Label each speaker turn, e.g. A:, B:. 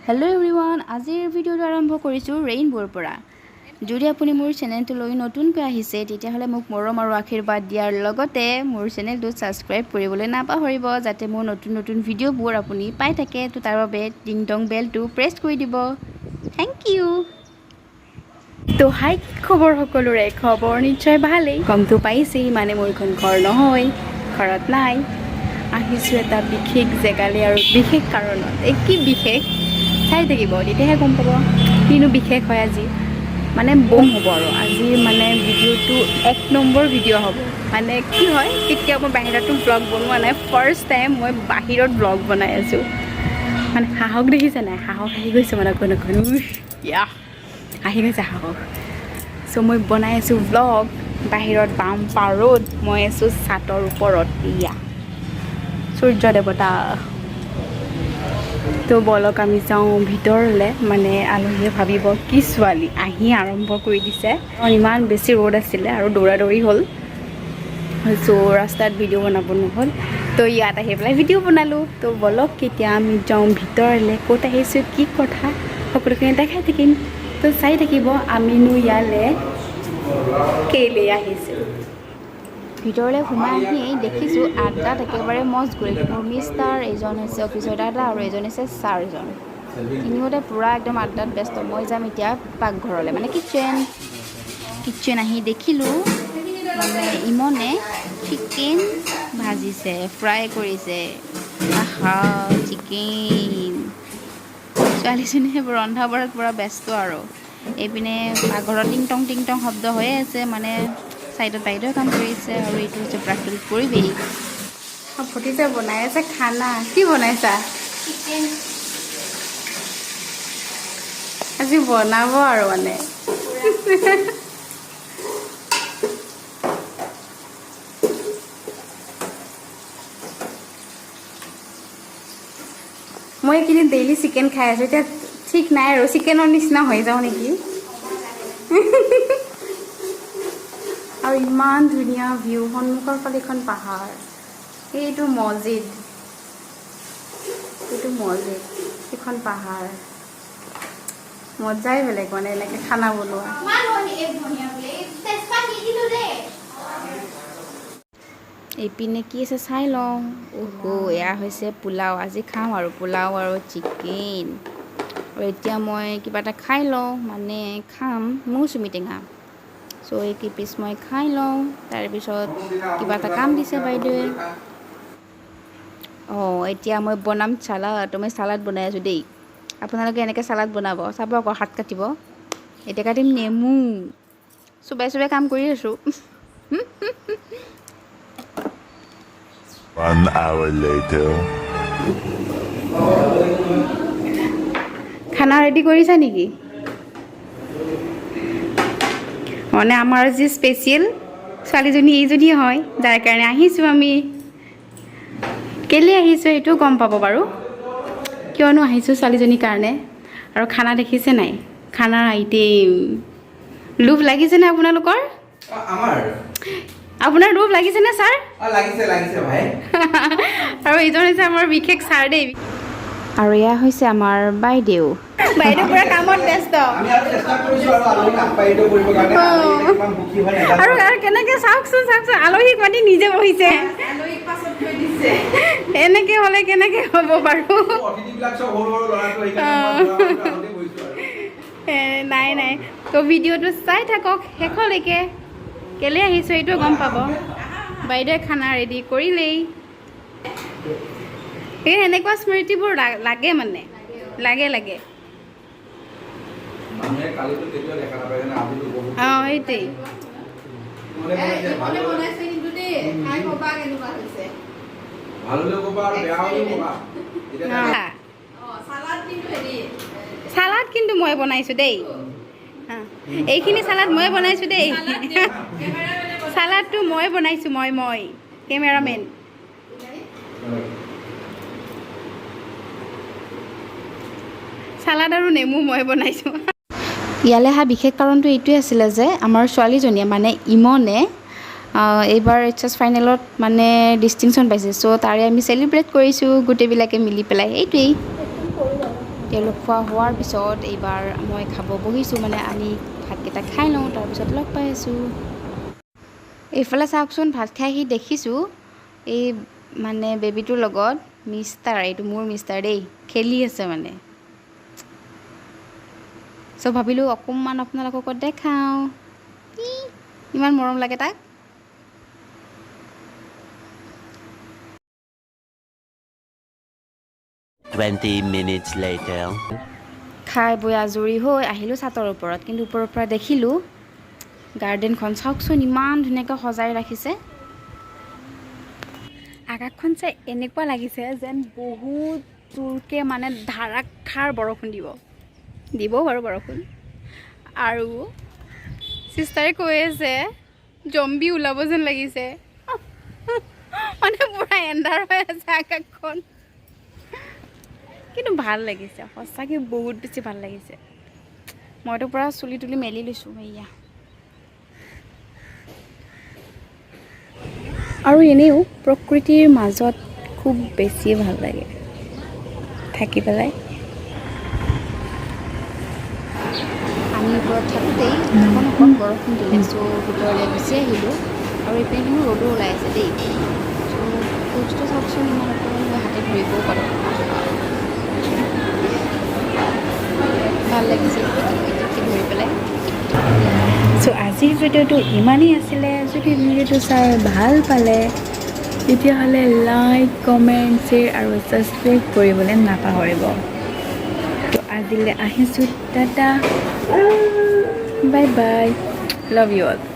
A: Hello everyone आजिर video आरम्भ करिछु रेइनबोर পৰা যদি আপুনি মোৰ চেনেলটো লৈ নতুনকৈ আহিছে তেতিয়াহলে মোক মৰম আৰু আশীৰ্বাদ দিয়াৰ লগতে মোৰ চেনেলটো সাবস্ক্ৰাইব কৰিবলৈ নাপাহৰিব যাতে মোৰ নতুন নতুন ভিডিঅ'বোৰ আপুনি পাই থাকে তো তাৰ বাবে টিং টং বেলটো প্ৰেছ কৰি দিব থ্যাংক ইউ তো হাই খবৰ সকলোৰে খবৰ নিশ্চয় ভালেই কমটো পাইছেই মানে মোৰ এখন ঘৰ নহয় ঘৰত নাই আহিছো এটা বিশেষ জেগালৈ আৰু বিশেষ কাৰণত কি বিশেষ চাই থাকিব তেতিয়াহে গম পাব কিনো বিশেষ হয় আজি মানে বম হ'ব আৰু আজি মানে ভিডিঅ'টো 1 নম্বৰ ভিডিঅ' হ'ব মানে কি হয় কেতিয়া মই বাহিৰতো ব্লগ বনোৱা নাই ফাৰ্ষ্ট টাইম মই বাহিৰত ব্লগ বনাই আছো মানে হাহক দেখিছে নাই হাহক আহি গৈছে মানে কোন কোন ইয়া আহি গৈছে হাহক সো মই বনাই আছো ব্লগ বাহিৰত বাম পাৰত মই আছো ছাতৰ ওপৰত ইয়া সূৰ্য দেৱতা তো বলক আমি যাওঁ ভিতৰলে মানে আলহীয়ে ভাবিব কি ছোৱালী আহি আৰম্ভ কৰি দিছে ইমান বেছি ৰ'দ আছিল আৰু দৌৰা-দৌৰি হ'ল সো ৰাস্তাত ভিডিঅ' বনাব নহ'ল তো ইয়াত আহি পেলাই ভিডিঅ' বনালোঁ তো বলক কেতিয়া আমি যাওঁ ভিতৰলে ক'ত আহিছোঁ কি কথা সকলোখিনি দেখাই থাকিম তো চাই থাকিব আমিনো ইয়ালে কেলে আহিছোঁ ভিতৰলৈ সোমাই আহি দেখিছোঁ আড্ডাত একেবাৰে মস্ত গ'ল মোৰ মিষ্টাৰ এজন হৈছে অফিচৰ দাদা আৰু এজন হৈছে ছাৰজন তিনিওতে পূৰা একদম আড্ডাত ব্যস্ত মই যাম এতিয়া পাকঘৰলৈ মানে কিটচেন আহি দেখিলোঁ মানে ইমনে চিকেন ভাজিছে ফ্ৰাই কৰিছে আহা চিকেন ছোৱালীজনীয়ে ৰন্ধা বঢ়াত পূৰা ব্যস্ত আৰু এইপিনে পাকঘৰত টিং টং শব্দ হৈয়ে আছে মানে সাইডত বাইদেউ কাম কৰিছে আৰু এইটো হৈছে প্ৰাকৃতিক পৰিৱেশ ভতিজা বনাই আছে খানা কি বনাইছা চিকেন আজি বনাব আৰু মানে মই এইকেইদিন ডেইলি চিকেন খাই আছো এতিয়া ঠিক নাই আৰু চিকেনৰ নিচিনা হৈ যাওঁ নেকি আৰু ইমান ধুনীয়া ভিউ সন্মুখৰ ফালে এখন পাহাৰ এইটো মছজিদ এখন পাহাৰ মজাই বেলেগ মানে এনেকৈ খানা বনোৱা এইপিনে কি আছে চাই লওঁ এয়া হৈছে পোলাও আজি খাম আৰু পোলাও আৰু চিকেন আৰু এতিয়া মই কিবা এটা খাই লওঁ মানে খাম মৌচুমী টেঙা সো এই পিচ মই খাই লওঁ তাৰপিছত কিবা এটা কাম দিছে বাইদেৱে এতিয়া মই বনাম চালাড মই চালাড বনাই আছোঁ দেই আপোনালোকে এনেকৈ চালাড বনাব চাব আকৌ হাত কাটিব এতিয়া কাটিম নেমু চুবাই কাম কৰি আছোঁ
B: 1 hour later
A: খানা ৰেডি কৰিছা নেকি মানে আমাৰ যি স্পেচিয়েল ছোৱালীজনী এইজনী হয় যাৰ কাৰণে আহিছোঁ আমি কেলে আহিছোঁ সেইটো গম পাব বাৰু কিয়নো আহিছোঁ ছোৱালীজনীৰ কাৰণে আৰু খানা দেখিছে নাই খানাৰ আইটেম লোভ লাগিছেনে আপোনালোকৰ আপোনাৰ লোভ লাগিছেনে ছাৰ লাগিছে ভাই আৰু এইজন হৈছে আমাৰ বিশেষ ছাৰ দেই আৰু এয়া হৈছে আমাৰ বাইদেউ পুৰা কামত ব্যস্ত আৰু কেনেকৈ চাওকচোন আলহীক মাতি নিজে বহিছে এনেকৈ হ'লে কেনেকৈ হ'ব বাৰু নাই তো ভিডিঅ'টো চাই থাকক শেষলৈকে কেলে আহিছোঁ এইটো গম পাব বাইদেৱে খানা ৰেডি কৰিলেই এই এনেকুৱা স্মৃতিবোৰ লাগে মানে লাগে সেইটোৱেই চালাড কিন্তু মই বনাইছোঁ দেই এইখিনি চালাড মই বনাইছোঁ দেই চালাডটো মই বনাইছোঁ মই কেমেৰামেন চালাড আৰু নেমু মই বনাইছোঁ ইয়ালৈ অহা বিশেষ কাৰণটো এইটোৱে আছিলে যে আমাৰ ছোৱালীজনীয়ে মানে ইমনে এইবাৰ এইচএছ ফাইনেলত মানে ডিষ্টিংশ্যন পাইছে চ' তাৰে আমি চেলিব্ৰেট কৰিছোঁ গোটেইবিলাকে মিলি পেলাই এইটোৱেই তেওঁলোক খোৱা হোৱাৰ পিছত এইবাৰ মই খাব বহিছোঁ, মানে আমি ভাতকেইটা খাই লওঁ, তাৰপিছত লগ পাই আছোঁ। এইফালে চাওকচোন, ভাত খাই আহি দেখিছোঁ এই মানে বেবীটোৰ লগত মিষ্টাৰ, এইটো মোৰ মিষ্টাৰ দেই, খেলি আছে মানে। চ' ভাবিলোঁ অকণমান আপোনালোকক দেখাওঁ, ইমান মৰম লাগে তাক। খাই বৈ আজৰি হৈ আহিলোঁ ছাতৰ ওপৰত, কিন্তু ওপৰৰ পৰা দেখিলোঁ গাৰ্ডেনখন চাওকচোন ইমান ধুনীয়াকৈ সজাই ৰাখিছে। আকাশখন চাই এনেকুৱা লাগিছে যেন বহুত জোৰকৈ মানে ধাৰাসাৰ বৰষুণ দিব বাৰু বৰষুণ। আৰু চিষ্টাৰে কৈ আছে জম্বি ওলাব যেন লাগিছে, মানে পুৰা এন্ধাৰ হৈ আছে আকাশখন। কিন্তু ভাল লাগিছে, সঁচাকৈ বহুত বেছি ভাল লাগিছে। মইতো পুৰা চুলি তুলি মেলি লৈছোঁ এয়া। আৰু এনেও প্ৰকৃতিৰ মাজত খুব বেছি ভাল লাগে থাকি পেলাই। আমি ওপৰত থাকোঁতেই অকণ বৰষুণ দিলে, চ' ভিতৰলৈ গুচি আহিলোঁ। আৰু এইপিনে কিন্তু ৰ'দো ওলাই আছে দেই। চ' ফ্ৰুটছটো চাওকচোন, ইমান অকণমান মই হাতে ধৰিবও পাৰোঁ। ভাল লাগিছে ধৰি পেলাই। চ' আজিৰ ভিডিঅ'টো ইমানেই আছিলে। যদি ভিডিঅ'টো চাই ভাল পালে তেতিয়াহ'লে লাইক, কমেণ্ট, শ্বেয়াৰ আৰু ছাবস্ক্ৰাইব কৰিবলৈ নাপাহৰিব। তো আজিলৈ আহিছোঁ, Tata, bye bye, love you all.